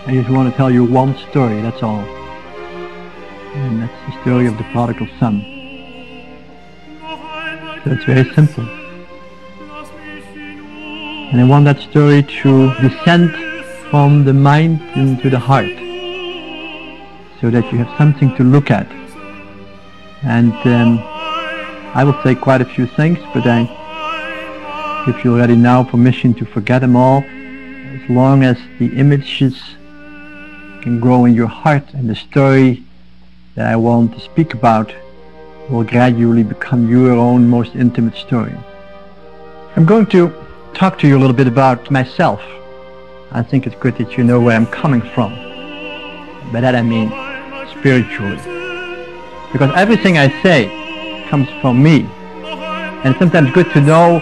I just want to tell you one story, that's all. And that's the story of the prodigal son. So it's very simple. And I want that story to descend from the mind into the heart, so that you have something to look at. And I will say quite a few things, but I give you already now permission to forget them all, as long as the images can grow in your heart, and the story that I want to speak about will gradually become your own most intimate story. I'm going to talk to you a little bit about myself. I think it's good that you know where I'm coming from. By that I mean spiritually. Because everything I say comes from me. And it's sometimes good to know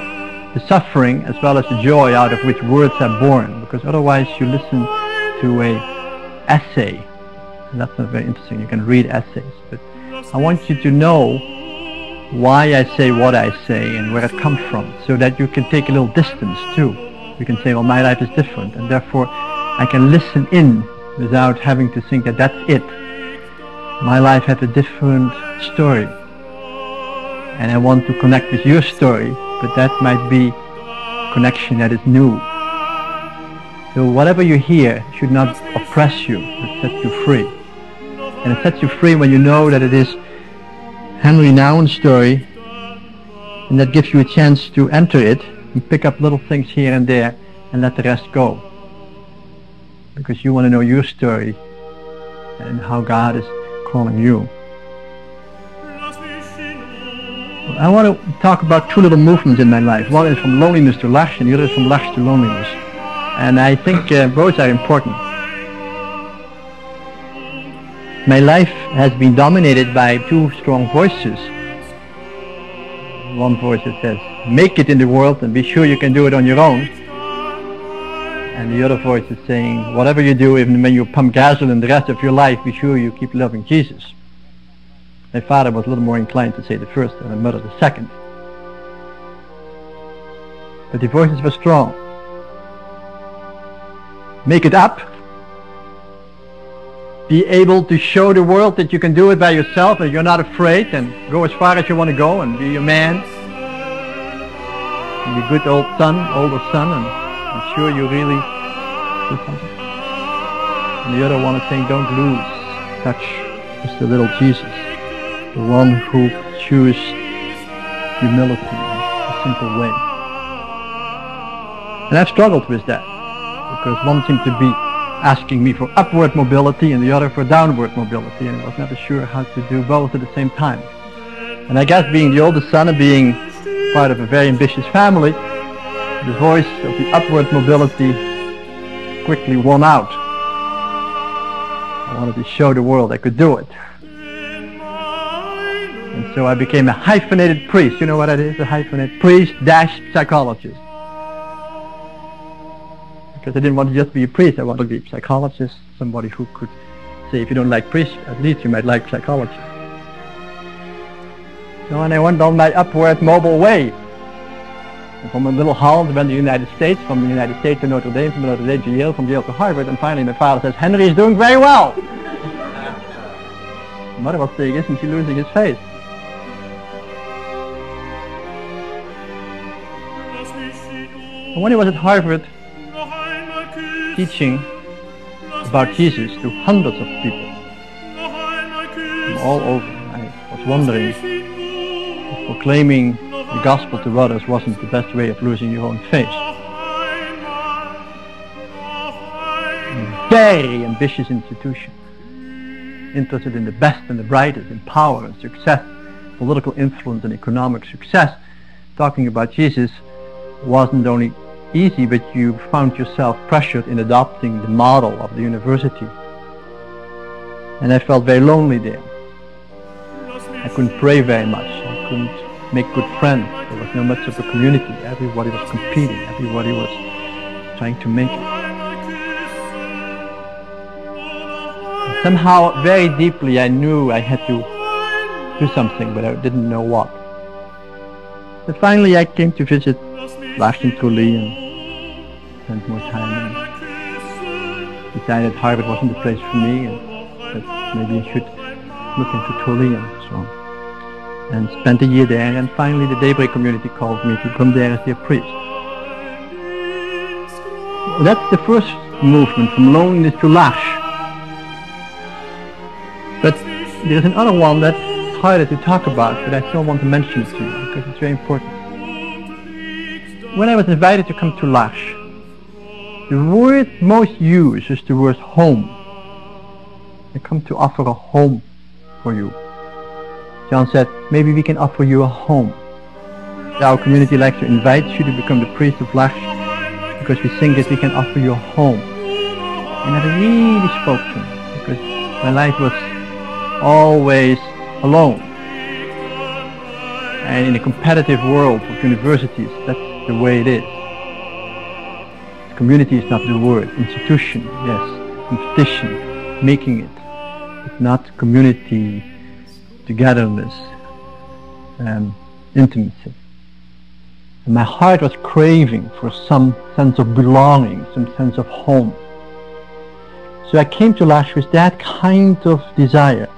the suffering as well as the joy out of which words are born. Because otherwise you listen to an essay. And that's not very interesting. You can read essays. But I want you to know why I say what I say and where it comes from, so that you can take a little distance too. You can say, well, my life is different, and therefore I can listen in without having to think that that's it. My life has a different story, and I want to connect with your story, but that might be a connection that is new. So whatever you hear should not oppress you, it sets you free. And it sets you free when you know that it is Henry Nouwen's story, and that gives you a chance to enter it and pick up little things here and there and let the rest go. Because you want to know your story and how God is calling you. I want to talk about two little movements in my life. One is from loneliness to Lach, and the other is from Lach to loneliness. And I think both are important. My life has been dominated by two strong voices. One voice that says, make it in the world and be sure you can do it on your own. And the other voice is saying, whatever you do, even when you pump gasoline the rest of your life, be sure you keep loving Jesus. My father was a little more inclined to say the first and my mother the second. But the voices were strong. Make it up. Be able to show the world that you can do it by yourself and you're not afraid, and go as far as you want to go and be a man. And be a good older son, and be sure you really do something. And the other one is saying, don't lose touch with the little Jesus, the one who chose humility in a simple way. And I've struggled with that, because one seemed to be asking me for upward mobility and the other for downward mobility, and I was never sure how to do both at the same time. And I guess being the oldest son and being part of a very ambitious family, the voice of the upward mobility quickly won out. I wanted to show the world I could do it. And so I became a hyphenated priest. You know what that is? A hyphenated priest - psychologist. Because I didn't want to just be a priest, I wanted to be a psychologist, somebody who could say, if you don't like priests, at least you might like psychology. So, and I went on my upward mobile way. And from a little Holland, I went to the United States, from the United States to Notre Dame, from Notre Dame to Yale, from Yale to Harvard, and finally my father says, Henry is doing very well. My mother was saying, isn't he losing his face? And when he was at Harvard, teaching about Jesus to hundreds of people from all over, I was wondering if proclaiming the gospel to others wasn't the best way of losing your own face. A very ambitious institution, interested in the best and the brightest, in power and success, political influence and economic success. Talking about Jesus wasn't only easy, but you found yourself pressured in adopting the model of the university. And I felt very lonely there. I couldn't pray very much. I couldn't make good friends. There was no much of a community. Everybody was competing. Everybody was trying to make it. And somehow, very deeply, I knew I had to do something, but I didn't know what. But finally, I came to visit Lach and spent more time decided Harvard wasn't the place for me, and that maybe I should look into Tuli and so on. And spent a year there, and finally the Daybreak community called me to come there as their priest. That's the first movement, from loneliness to lash. But there's another one that's harder to talk about, but I still want to mention it to you because it's very important. When I was invited to come to Lash, the word most used is the word home. I come to offer a home for you. John said, maybe we can offer you a home. Our community likes to invite you to become the priest of Lash because we think that we can offer you a home. And that really spoke to me because my life was always alone. And in a competitive world of universities, that's the way it is. Community is not the word. Institution, yes. Competition, making it. But not community, togetherness, intimacy. And my heart was craving for some sense of belonging, some sense of home. So I came to Lash with that kind of desire.